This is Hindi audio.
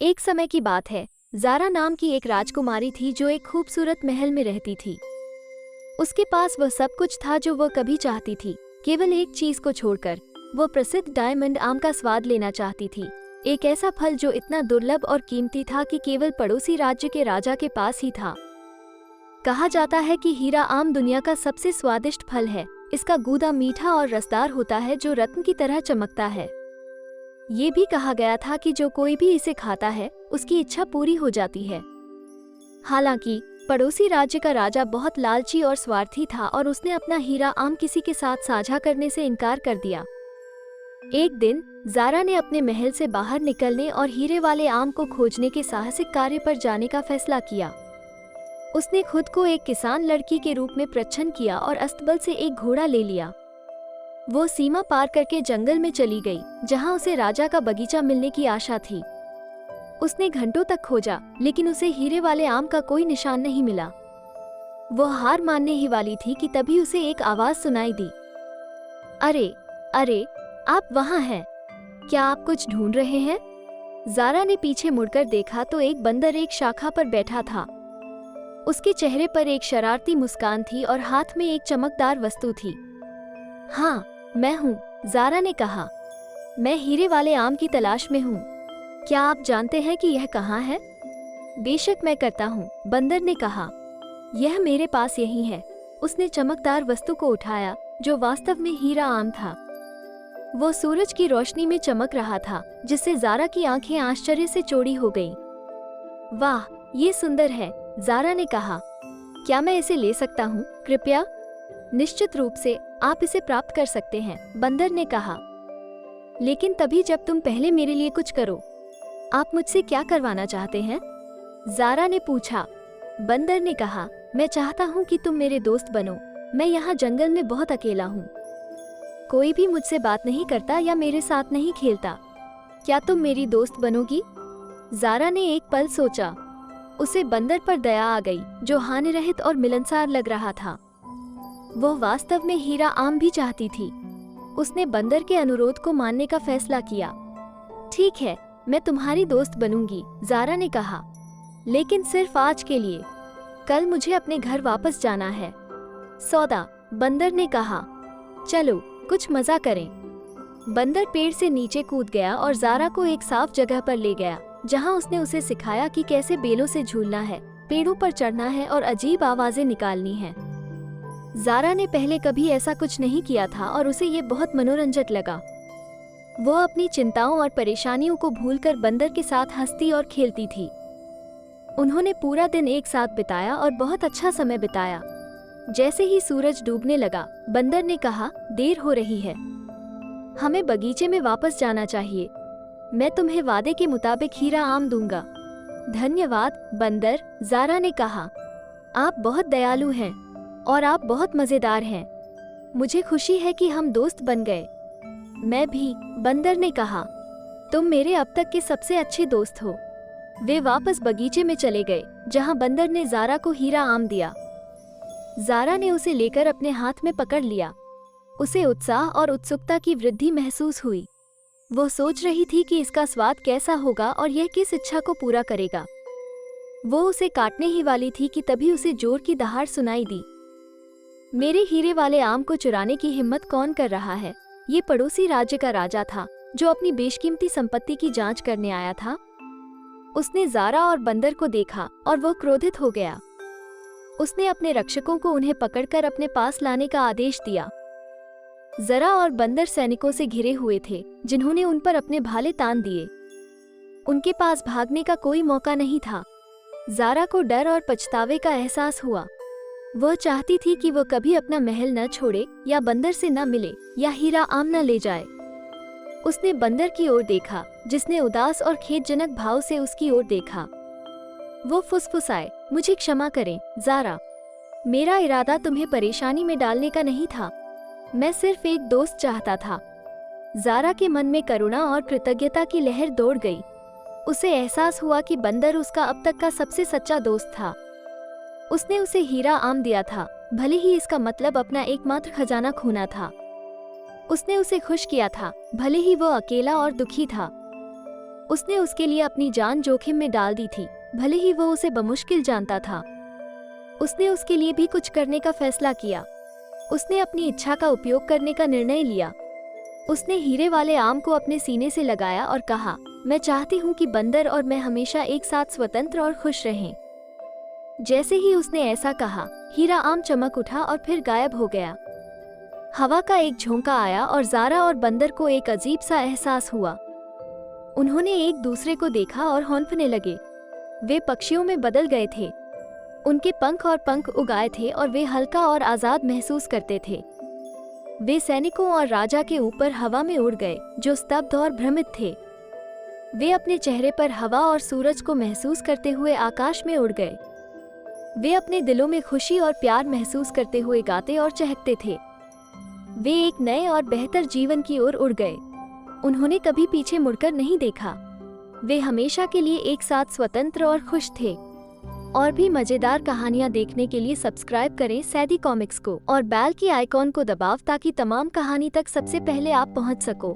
एक समय की बात है। ज़ारा नाम की एक राजकुमारी थी जो एक खूबसूरत महल में रहती थी। उसके पास वह सब कुछ था जो वह कभी चाहती थी, केवल एक चीज को छोड़कर। वो प्रसिद्ध डायमंड आम का स्वाद लेना चाहती थी, एक ऐसा फल जो इतना दुर्लभ और कीमती था कि केवल पड़ोसी राज्य के राजा के पास ही था। कहा जाता है कि हीरा आम दुनिया का सबसे स्वादिष्ट फल है। इसका गूदा मीठा और रसदार होता है जो रत्न की तरह चमकता है। ये भी कहा गया था कि जो कोई भी इसे खाता है उसकी इच्छा पूरी हो जाती है। हालांकि पड़ोसी राज्य का राजा बहुत लालची और स्वार्थी था और उसने अपना हीरा आम किसी के साथ साझा करने से इनकार कर दिया। एक दिन ज़ारा ने अपने महल से बाहर निकलने और हीरे वाले आम को खोजने के साहसिक कार्य पर जाने का फैसला किया। उसने खुद को एक किसान लड़की के रूप में प्रच्छन्न किया और अस्तबल से एक घोड़ा ले लिया। वो सीमा पार करके जंगल में चली गई, जहां उसे राजा का बगीचा मिलने की आशा थी। उसने घंटों तक खोजा, लेकिन उसे हीरे वाले आम का कोई निशान नहीं मिला। वो हार मानने ही वाली थी कि तभी उसे एक आवाज सुनाई दी। अरे अरे, आप वहाँ हैं? क्या आप कुछ ढूंढ रहे हैं? ज़ारा ने पीछे मुड़कर देखा तो एक बंदर एक शाखा पर बैठा था। उसके चेहरे पर एक शरारती मुस्कान थी और हाथ में एक चमकदार वस्तु थी। हाँ, मैं हूँ, ज़ारा ने कहा। मैं हीरे वाले आम की तलाश में हूँ। क्या आप जानते हैं कि यह कहाँ है? बेशक मैं करता हूँ, बंदर ने कहा। यह मेरे पास यही है। उसने चमकदार वस्तु को उठाया, जो वास्तव में हीरा आम था। वो सूरज की रोशनी में चमक रहा था, जिससे ज़ारा की आंखें आश्चर्य से चौड़ी हो गईं। वाह, ये सुंदर है, ज़ारा ने कहा। क्या मैं इसे ले सकता हूँ, कृपया? निश्चित रूप से, आप इसे प्राप्त कर सकते हैं, बंदर ने कहा। लेकिन तभी जब तुम पहले मेरे लिए कुछ करो। आप मुझसे क्या करवाना चाहते हैं? ज़ारा ने पूछा। बंदर ने कहा, मैं चाहता हूँ कि तुम मेरे दोस्त बनो। मैं यहाँ जंगल में बहुत अकेला हूँ। कोई भी मुझसे बात नहीं करता या मेरे साथ नहीं खेलता। क्या तुम मेरी दोस्त बनोगी? ज़ारा ने एक पल सोचा। उसे बंदर पर दया आ गई, जो हानिरहित और मिलनसार लग रहा था। वो वास्तव में हीरा आम भी चाहती थी। उसने बंदर के अनुरोध को मानने का फैसला किया। ठीक है, मैं तुम्हारी दोस्त बनूंगी, ज़ारा ने कहा। लेकिन सिर्फ आज के लिए। कल मुझे अपने घर वापस जाना है। सौदा, बंदर ने कहा। चलो, कुछ मजा करें। बंदर पेड़ से नीचे कूद गया और ज़ारा को एक साफ जगह पर ले गया, जहां उसने उसे सिखाया कि कैसे बेलों से झूलना है, पेड़ों पर चढ़ना है और अजीब आवाजें निकालनी हैं। ज़ारा ने पहले कभी ऐसा कुछ नहीं किया था और उसे ये बहुत मनोरंजक लगा। वो अपनी चिंताओं और परेशानियों को भूलकर बंदर के साथ हंसती और खेलती थी। उन्होंने पूरा दिन एक साथ बिताया और बहुत अच्छा समय बिताया। जैसे ही सूरज डूबने लगा, बंदर ने कहा, देर हो रही है, हमें बगीचे में वापस जाना चाहिए। मैं तुम्हें वादे के मुताबिक हीरा आम दूंगा। धन्यवाद, बंदर, ज़ारा ने कहा। आप बहुत दयालु हैं और आप बहुत मज़ेदार हैं। मुझे खुशी है कि हम दोस्त बन गए। मैं भी, बंदर ने कहा। तुम मेरे अब तक के सबसे अच्छे दोस्त हो। वे वापस बगीचे में चले गए, जहां बंदर ने ज़ारा को हीरा आम दिया। ज़ारा ने उसे लेकर अपने हाथ में पकड़ लिया। उसे उत्साह और उत्सुकता की वृद्धि महसूस हुई। वो सोच रही थी कि इसका स्वाद कैसा होगा और यह किस इच्छा को पूरा करेगा। वो उसे काटने ही वाली थी कि तभी उसे जोर की दहाड़ सुनाई दी। मेरे हीरे वाले आम को चुराने की हिम्मत कौन कर रहा है? ये पड़ोसी राज्य का राजा था, जो अपनी बेशकीमती संपत्ति की जांच करने आया था। उसने ज़ारा और बंदर को देखा और वो क्रोधित हो गया। उसने अपने रक्षकों को उन्हें पकड़कर अपने पास लाने का आदेश दिया। ज़ारा और बंदर सैनिकों से घिरे हुए थे, जिन्होंने उन पर अपने भाले तान दिए। उनके पास भागने का कोई मौका नहीं था। ज़ारा को डर और पछतावे का एहसास हुआ। वह चाहती थी कि वह कभी अपना महल न छोड़े या बंदर से न मिले या हीरा आम न ले जाए। उसने बंदर की ओर देखा, जिसने उदास और खेदजनक भाव से उसकी ओर देखा। वो फुसफुसाए, मुझे क्षमा करें, ज़ारा। मेरा इरादा तुम्हें परेशानी में डालने का नहीं था। मैं सिर्फ एक दोस्त चाहता था। ज़ारा के मन में करुणा और कृतज्ञता की लहर दौड़ गई। उसे एहसास हुआ कि बंदर उसका अब तक का सबसे सच्चा दोस्त था। उसने उसे हीरा आम दिया था, भले ही इसका मतलब अपना एकमात्र खजाना खोना था। उसने उसे खुश किया था, भले ही वो अकेला और दुखी था। उसने उसके लिए अपनी जान जोखिम में डाल दी थी, भले ही वो उसे बमुश्किल जानता था। उसने उसके लिए भी कुछ करने का फैसला किया। उसने अपनी इच्छा का उपयोग करने का निर्णय लिया। उसने हीरे वाले आम को अपने सीने से लगाया और कहा, मैं चाहती हूँ कि बंदर और मैं हमेशा एक साथ स्वतंत्र और खुश रहें। जैसे ही उसने ऐसा कहा, हीरा आम चमक उठा और फिर गायब हो गया। हवा का एक झोंका आया और ज़ारा और बंदर को एक अजीब सा एहसास हुआ। उन्होंने एक दूसरे को देखा और हौंफने लगे। वे पक्षियों में बदल गए थे। उनके पंख उगाए थे और वे हल्का और आज़ाद महसूस करते थे। वे सैनिकों और राजा के ऊपर हवा में उड़ गए, जो स्तब्ध और भ्रमित थे। वे अपने चेहरे पर हवा और सूरज को महसूस करते हुए आकाश में उड़ गए। वे अपने दिलों में खुशी और प्यार महसूस करते हुए गाते और चहकते थे। वे एक नए और बेहतर जीवन की ओर उड़ गए। उन्होंने कभी पीछे मुड़कर नहीं देखा। वे हमेशा के लिए एक साथ स्वतंत्र और खुश थे। और भी मजेदार कहानियाँ देखने के लिए सब्सक्राइब करें सैदी कॉमिक्स को और बेल की आइकॉन को दबाव ताकि तमाम कहानी तक सबसे पहले आप पहुँच सको।